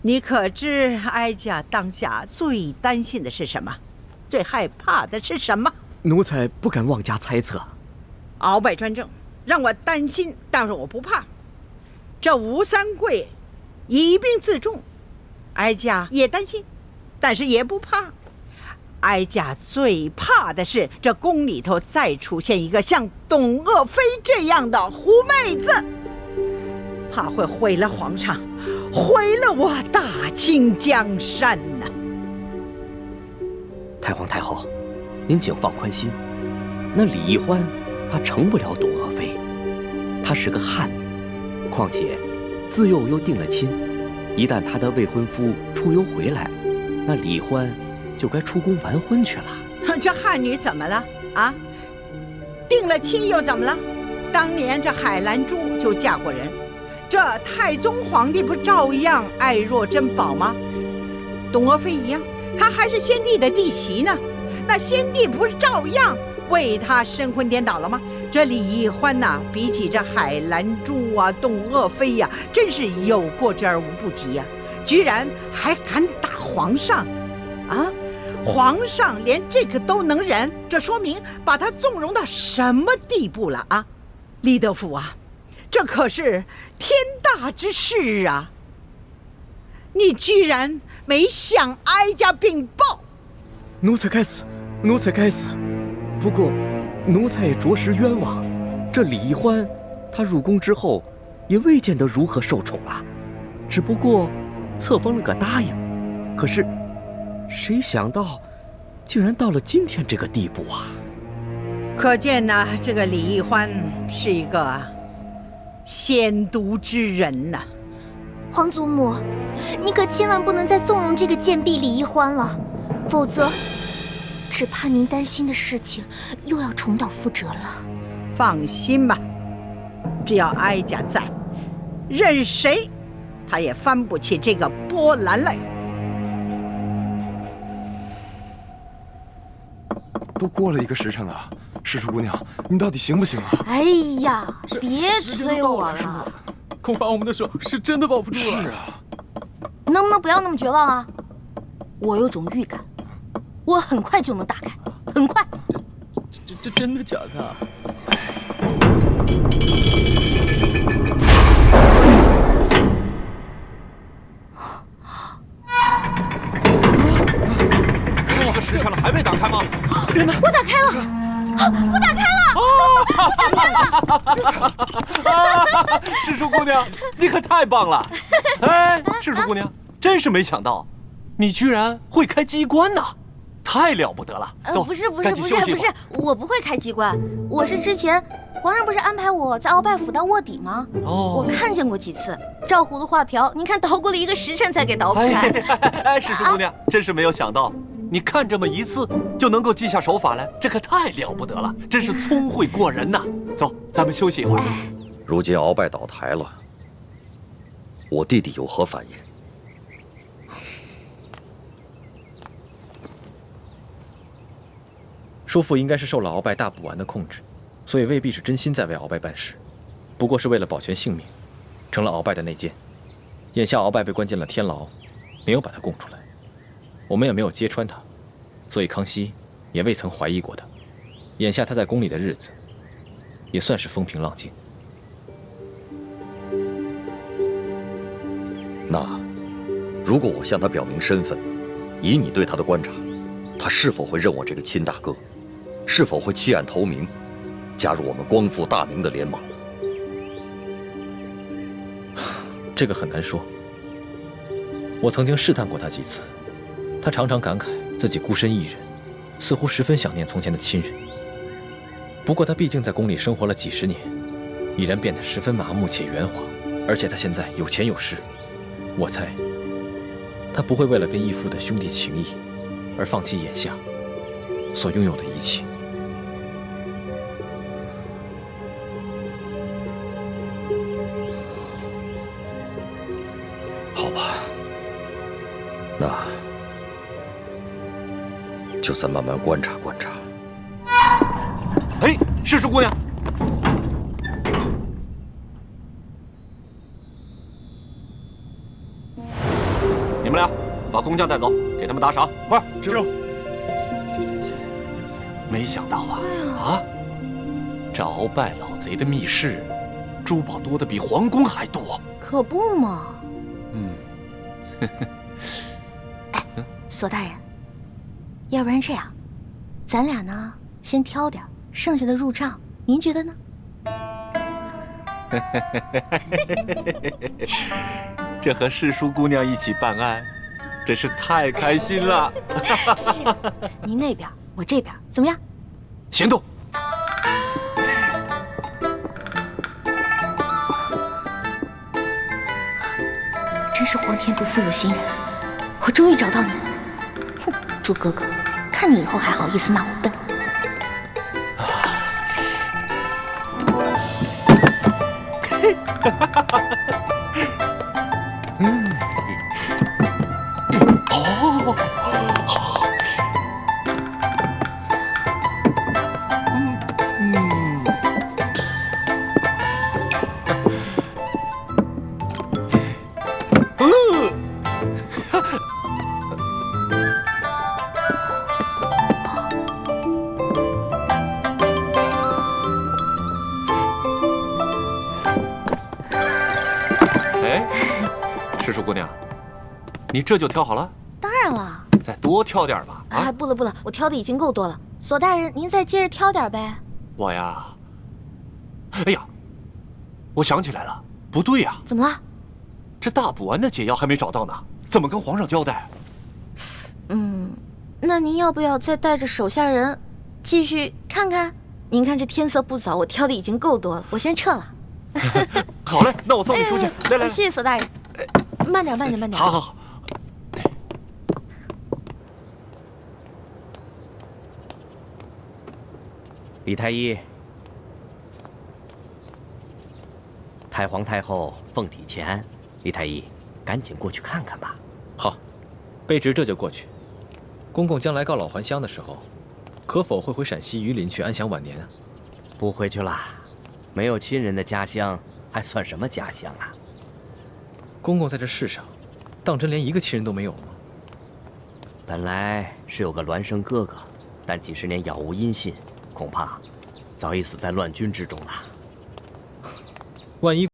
你可知哀家当下最担心的是什么？最害怕的是什么？奴才不敢妄加猜测。鳌拜专政，让我担心，但是我不怕。这吴三桂以兵自重，哀家也担心，但是也不怕。哀家最怕的是这宫里头再出现一个像董鄂妃这样的狐妹子，怕会毁了皇上，毁了我大清江山呢。太皇太后，您请放宽心，那李易欢她成不了董鄂妃，她是个汉女。况且，自幼又定了亲，一旦她的未婚夫出游回来，那李欢就该出宫完婚去了。这汉女怎么了啊，定了亲又怎么了？当年这海兰珠就嫁过人，这太宗皇帝不照样爱若珍宝吗？董鄂妃一样，她还是先帝的弟媳呢，那先帝不是照样为她神魂颠倒了吗？这李易欢呐，比起这海兰珠啊、董鄂妃呀，真是有过之而无不及呀！居然还敢打皇上，啊！皇上连这个都能忍，这说明把他纵容到什么地步了啊！李德福啊，这可是天大之事啊！你居然没向哀家禀报！奴才该死，奴才该死。不过，奴才也着实冤枉。这李易欢，他入宫之后，也未见得如何受宠啊，只不过册封了个答应。可是，谁想到，竟然到了今天这个地步啊！可见呢，这个李易欢是一个鲜毒之人呐。皇祖母，你可千万不能再纵容这个贱婢李易欢了，否则，只怕您担心的事情又要重蹈覆辙了。放心吧，只要哀家在，任谁他也翻不起这个波澜来。都过了1个时辰了，世叔姑娘，你到底行不行啊？哎呀，别催我了，恐怕我们的手是真的保不住了。是啊，能不能不要那么绝望啊？我有种预感，我很快就能打开，很快。这真的假的啊？这个时辰了还没打开吗？我打开了，我打开了，我打开了！世叔姑娘，你可太棒了！哎，世叔姑娘，真是没想到，你居然会开机关呐！太了不得了！走，不是，我不会开机关，我是之前皇上不是安排我在鳌拜府当卧底吗？我看见过几次，照葫芦画瓢，您看捣鼓了1个时辰才给捣鼓开。哎，世叔姑娘，真是没有想到，你看这么一次就能够记下手法来，这可太了不得了，真是聪慧过人呐！走，咱们休息一会儿。如今鳌拜倒台了，我弟弟有何反应？叔父应该是受了鳌拜大补丸的控制，所以未必是真心在为鳌拜办事，不过是为了保全性命，成了鳌拜的内奸。眼下鳌拜被关进了天牢，没有把他供出来，我们也没有揭穿他，所以康熙也未曾怀疑过他。眼下他在宫里的日子，也算是风平浪静。那，如果我向他表明身份，以你对他的观察，他是否会认我这个亲大哥？是否会弃暗投明，加入我们光复大明的联盟？这个很难说。我曾经试探过他几次，他常常感慨自己孤身一人，似乎十分想念从前的亲人。不过他毕竟在宫里生活了几十年，已然变得十分麻木且圆滑，而且他现在有钱有势，我猜他不会为了跟义父的兄弟情谊而放弃眼下所拥有的一切。好吧，那就再慢慢观察观察。哎，世叔姑娘，你们俩把工匠带走，给他们打赏，快！知。没想到啊，这鳌拜老贼的密室，珠宝多的比皇宫还多。可不嘛。哎，索大人，要不然这样，咱俩呢先挑点，剩下的入账，您觉得呢？这和世叔姑娘一起办案，真是太开心了。是，您那边，我这边，怎么样？行动！真是皇天不负有心人，我终于找到你了。哼，朱哥哥，看你以后还好意思骂我笨。哦，师叔姑娘，你这就挑好了？当然了。再多挑点吧。哎，不了不了，我挑的已经够多了。索大人，您再接着挑点呗。我呀，哎呀，我想起来了，不对呀。怎么了？这大补丸的解药还没找到呢，怎么跟皇上交代？那您要不要再带着手下人继续看看？您看这天色不早，我挑的已经够多了，我先撤了。好嘞，那我送你出去。来来，谢谢索大人。慢点，慢点，慢点。好好好。李太医，太皇太后凤体前安，李太医，赶紧过去看看吧。好，卑职这就过去。公公将来告老还乡的时候，可否会回陕西榆林去安享晚年啊？不回去了，没有亲人的家乡还算什么家乡啊？公公在这世上，当真连一个亲人都没有吗？本来是有个孪生哥哥，但几十年杳无音信，恐怕早已死在乱军之中了。万一……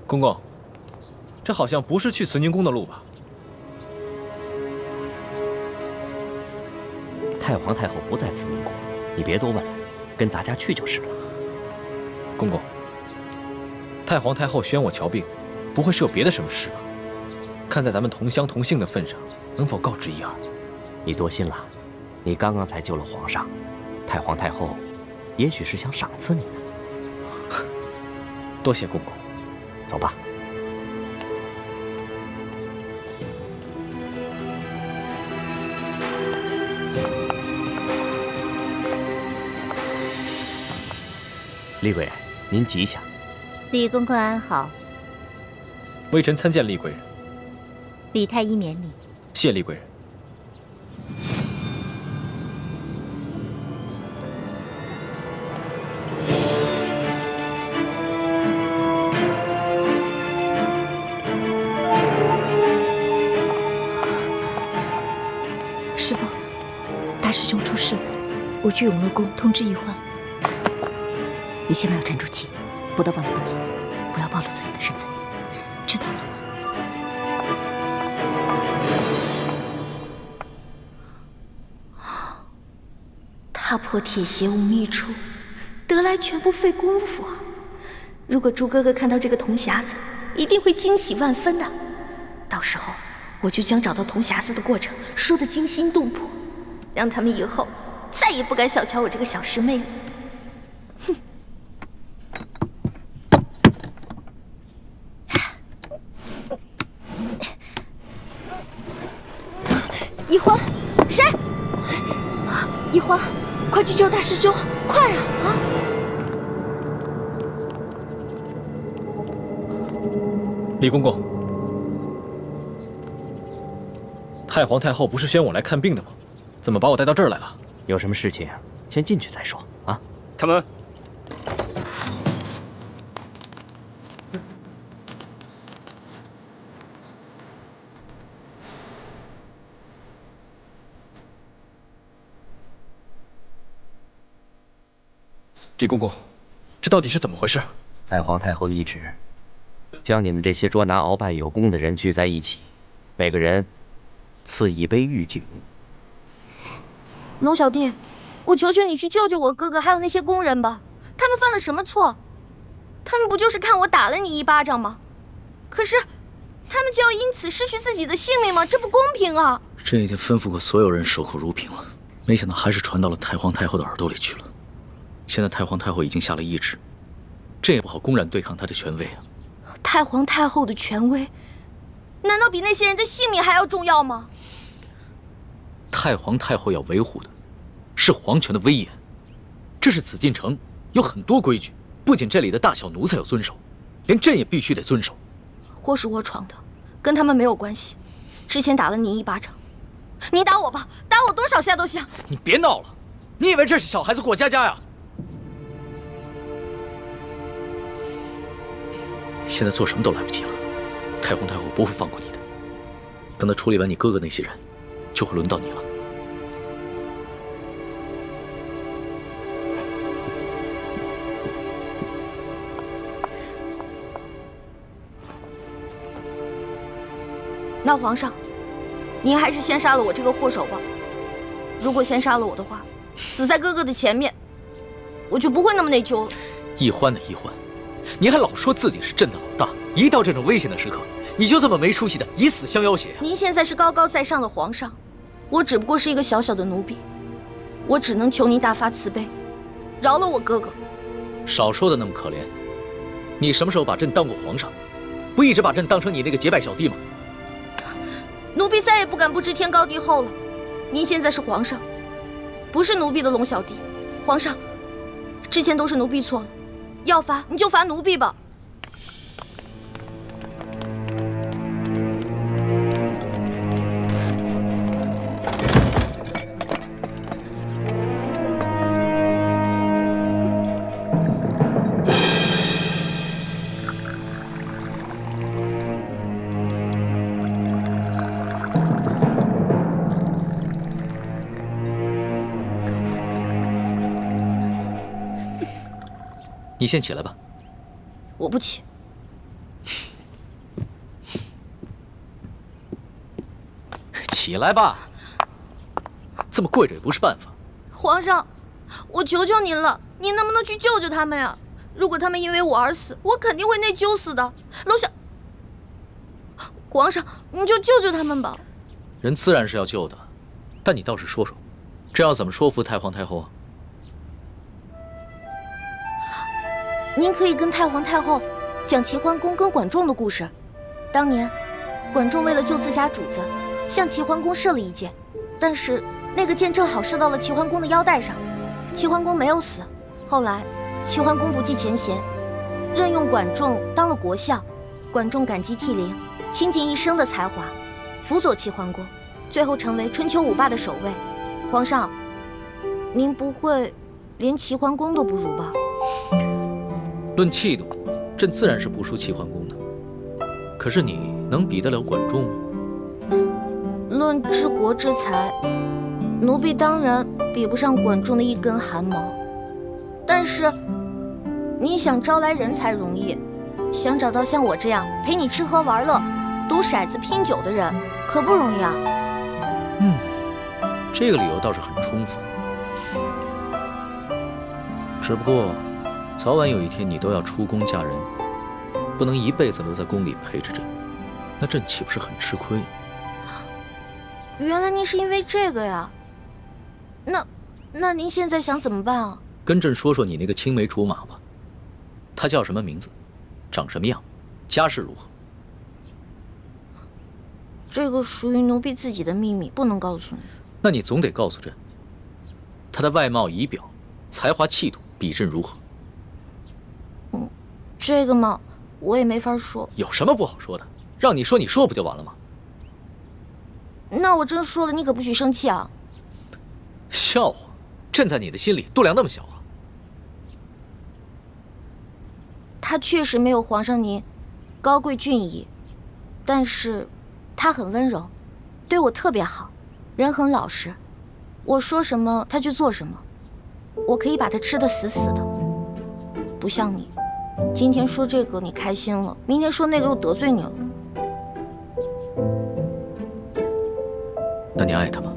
公公，这好像不是去慈宁宫的路吧？太皇太后不在慈宁宫，你别多问了，跟咱家去就是了。公公，太皇太后宣我瞧病，不会是有别的什么事吧？看在咱们同乡同姓的份上，能否告知一二？你多心了，你刚刚才救了皇上，太皇太后也许是想赏赐你呢。多谢公公。走吧。厉贵人，您吉祥。李公公安好。微臣参见厉贵人。李太医免礼。谢厉贵人。师父，大师兄出事了，我去永乐宫通知医患。你千万要沉住气，不到万不得已，不要暴露自己的身份。知道了。踏破铁鞋无觅处，得来全不费工夫啊！如果朱哥哥看到这个铜匣子，一定会惊喜万分的。到时候我就将找到铜匣子的过程说得惊心动魄，让他们以后再也不敢小瞧我这个小师妹了。哼！一欢，谁？一欢，快去救大师兄，快啊！啊！李公公，太皇太后不是宣我来看病的吗？怎么把我带到这儿来了？有什么事情先进去再说啊！开门。李公公，这到底是怎么回事？太皇太后懿旨，将你们这些捉拿鳌拜有功的人聚在一起，每个人赐一杯御酒。龙小弟，我求求你去救救我哥哥，还有那些工人吧。他们犯了什么错？他们不就是看我打了你一巴掌吗？可是，他们就要因此失去自己的性命吗？这不公平啊！朕已经吩咐过所有人守口如瓶了，没想到还是传到了太皇太后的耳朵里去了。现在太皇太后已经下了懿旨，朕也不好公然对抗她的权威啊。太皇太后的权威，难道比那些人的性命还要重要吗？太皇太后要维护的是皇权的威严，这是紫禁城有很多规矩，不仅这里的大小奴才要遵守，连朕也必须得遵守。祸是我闯的，跟他们没有关系。之前打了你一巴掌，你打我吧，打我多少下都行。你别闹了，你以为这是小孩子过家家呀？现在做什么都来不及了，太皇太后不会放过你的。等她处理完你哥哥那些人，就会轮到你了。那皇上，您还是先杀了我这个祸首吧。如果先杀了我的话，死在哥哥的前面，我就不会那么内疚了。懿欢的懿欢，你还老说自己是朕的老大，一到这种危险的时刻，你就这么没出息的以死相要挟。您现在是高高在上的皇上，我只不过是一个小小的奴婢，我只能求您大发慈悲，饶了我哥哥。少说的那么可怜，你什么时候把朕当过皇上？不一直把朕当成你那个结拜小弟吗？奴婢再也不敢不知天高地厚了。您现在是皇上，不是奴婢的龙小弟。皇上，之前都是奴婢错了，要罚你就罚奴婢吧。你先起来吧。我不起。起来吧，这么跪着也不是办法。皇上，我求求您了，您能不能去救救他们呀？如果他们因为我而死，我肯定会内疚死的。楼下，皇上，你就救救他们吧。人自然是要救的，但你倒是说说，这要怎么说服太皇太后啊？您可以跟太皇太后讲齐桓公跟管仲的故事。当年，管仲为了救自家主子，向齐桓公射了一箭，但是那个箭正好射到了齐桓公的腰带上，齐桓公没有死。后来，齐桓公不计前嫌，任用管仲当了国相。管仲感激涕零，倾尽一生的才华，辅佐齐桓公，最后成为春秋五霸的首位。皇上，您不会连齐桓公都不如吧？论气度，朕自然是不输齐桓公的。可是你能比得了管仲吗？论治国之才，奴婢当然比不上管仲的一根汗毛。但是，你想招来人才容易，想找到像我这样陪你吃喝玩乐、赌骰子拼酒的人，可不容易啊。这个理由倒是很充分。只不过，早晚有一天你都要出宫嫁人，不能一辈子留在宫里陪着朕，那朕岂不是很吃亏？原来您是因为这个呀？那您现在想怎么办啊？跟朕说说你那个青梅竹马吧，他叫什么名字，长什么样，家世如何？这个属于奴婢自己的秘密，不能告诉你。那你总得告诉朕，他的外貌仪表、才华气度比朕如何？这个嘛，我也没法说。有什么不好说的？让你说，你说不就完了吗？那我真说了，你可不许生气啊！笑话，朕在你的心里度量那么小啊？他确实没有皇上您高贵俊逸，但是他很温柔，对我特别好，人很老实，我说什么他就做什么，我可以把他吃得死死的。不像你，今天说这个你开心了，明天说那个又得罪你了。那你爱他吗？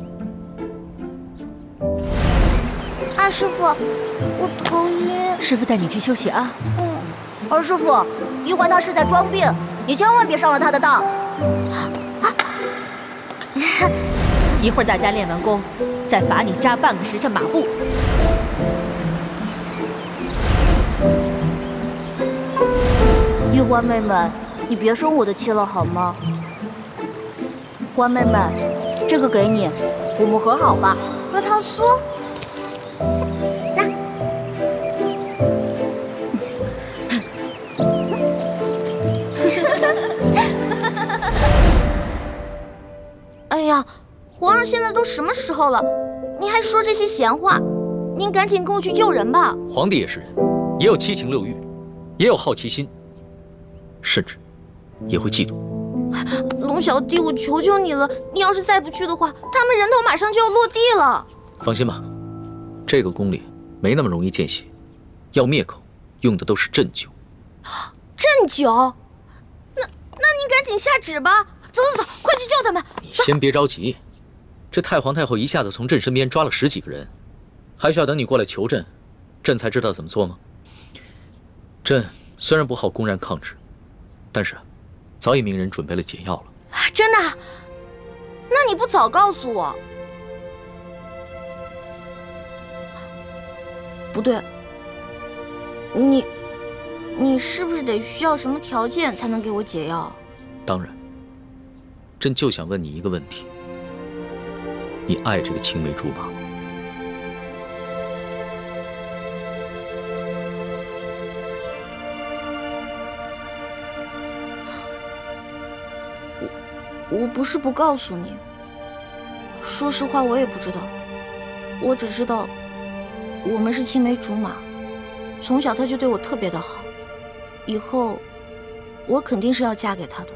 二师傅，我头晕。师傅带你去休息啊。二师傅，一环他是在装病，你千万别上了他的当。一会儿大家练完功，再罚你扎半个时辰马步。玉环妹妹，你别生我的气了好吗？环妹妹，这个给你，我们和好吧。核桃酥。哎呀，皇上现在都什么时候了，你还说这些闲话？您赶紧跟我去救人吧。皇帝也是人，也有七情六欲，也有好奇心，甚至也会嫉妒。龙小弟，我求求你了，你要是再不去的话，他们人头马上就要落地了。放心吧，这个宫里没那么容易见血，要灭口用的都是鸩酒。鸩酒？那你赶紧下旨吧。走，快去救他们！你先别着急，这太皇太后一下子从朕身边抓了10几个人，还需要等你过来求朕，朕才知道怎么做吗？朕虽然不好公然抗旨，但是早已命人准备了解药了。真的？那你不早告诉我？不对，你是不是得需要什么条件才能给我解药？当然。朕就想问你一个问题：你爱这个青梅竹马吗？我不是不告诉你，说实话我也不知道，我只知道我们是青梅竹马，从小他就对我特别的好，以后我肯定是要嫁给他的。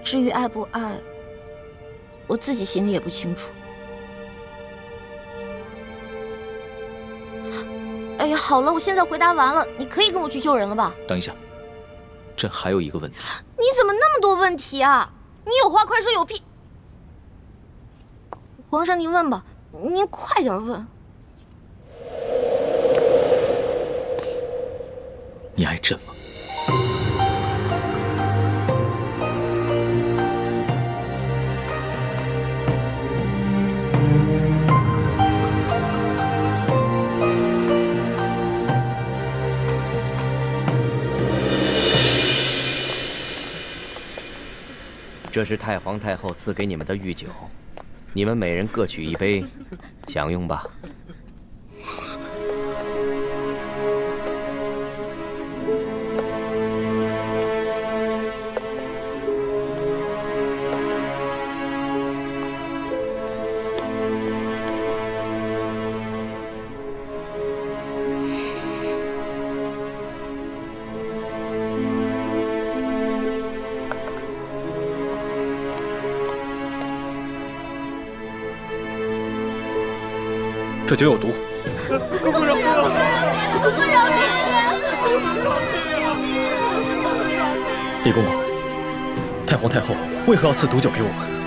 至于爱不爱，我自己心里也不清楚。哎呀，好了，我现在回答完了，你可以跟我去救人了吧？等一下，朕还有一个问题。你怎么那么多问题啊？你有话快说，有屁！皇上，您问吧，您快点问。你爱朕吗？这是太皇太后赐给你们的御酒，你们每人各取一杯，享用吧。这酒有毒。公公饶命啊！公公饶命啊！李公公，太皇太后为何要赐毒酒给我们？